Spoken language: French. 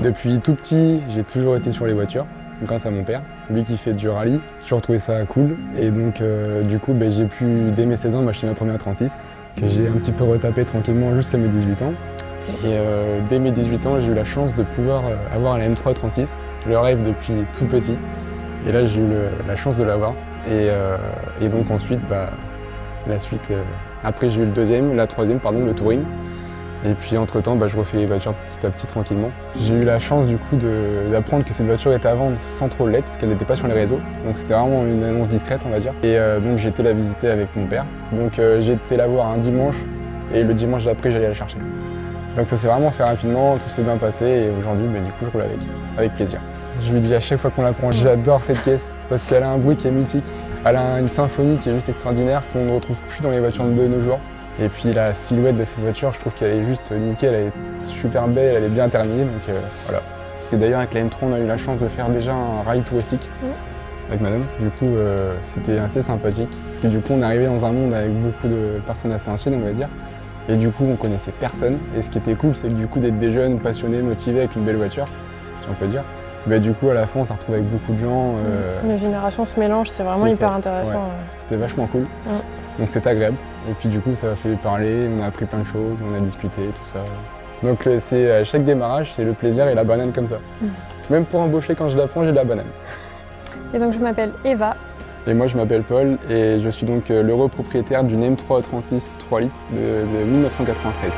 Depuis tout petit, j'ai toujours été sur les voitures, grâce à mon père, lui qui fait du rallye. J'ai toujours trouvé ça cool et donc du coup j'ai pu, dès mes 16 ans, m'acheter ma première 36 que j'ai un petit peu retapé tranquillement jusqu'à mes 18 ans. Et dès mes 18 ans, j'ai eu la chance de pouvoir avoir la M3 36, le rêve depuis tout petit. Et là, j'ai eu la chance de l'avoir. Et donc ensuite, la suite, après j'ai eu la troisième, le touring. Et puis entre-temps, je refais les voitures petit à petit tranquillement. J'ai eu la chance du coup d'apprendre que cette voiture était à vendre sans trop l'être, parce qu'elle n'était pas sur les réseaux. Donc c'était vraiment une annonce discrète, on va dire. Et donc j'ai été la visiter avec mon père. Donc j'ai été la voir un dimanche, et le dimanche d'après, j'allais la chercher. Donc ça s'est vraiment fait rapidement, tout s'est bien passé, et aujourd'hui, du coup, je roule avec plaisir. Je lui dis à chaque fois qu'on la prend, j'adore cette caisse, parce qu'elle a un bruit qui est mythique. Elle a une symphonie qui est juste extraordinaire, qu'on ne retrouve plus dans les voitures de nos jours. Et puis la silhouette de cette voiture, je trouve qu'elle est juste nickel, elle est super belle, elle est bien terminée, donc voilà. Et d'ailleurs avec la M3, on a eu la chance de faire déjà un rallye touristique avec madame. Du coup, c'était assez sympathique, parce que du coup, on est arrivé dans un monde avec beaucoup de personnes assez anciennes, on va dire. Et du coup, on connaissait personne. Et ce qui était cool, c'est que du coup, d'être des jeunes passionnés, motivés avec une belle voiture, si on peut dire. Du coup, à la fin, on s'est retrouvé avec beaucoup de gens. Les générations se mélangent, c'est vraiment hyper intéressant. Ouais. C'était vachement cool. Donc c'est agréable. Et puis du coup, ça a fait parler, on a appris plein de choses, on a discuté, tout ça. Donc c'est à chaque démarrage, c'est le plaisir et la banane comme ça. Même pour embaucher, quand je la prends, j'ai de la banane. Et donc je m'appelle Eva. Et moi je m'appelle Paul et je suis donc l'heureux propriétaire d'une M3 36 3 litres de 1993.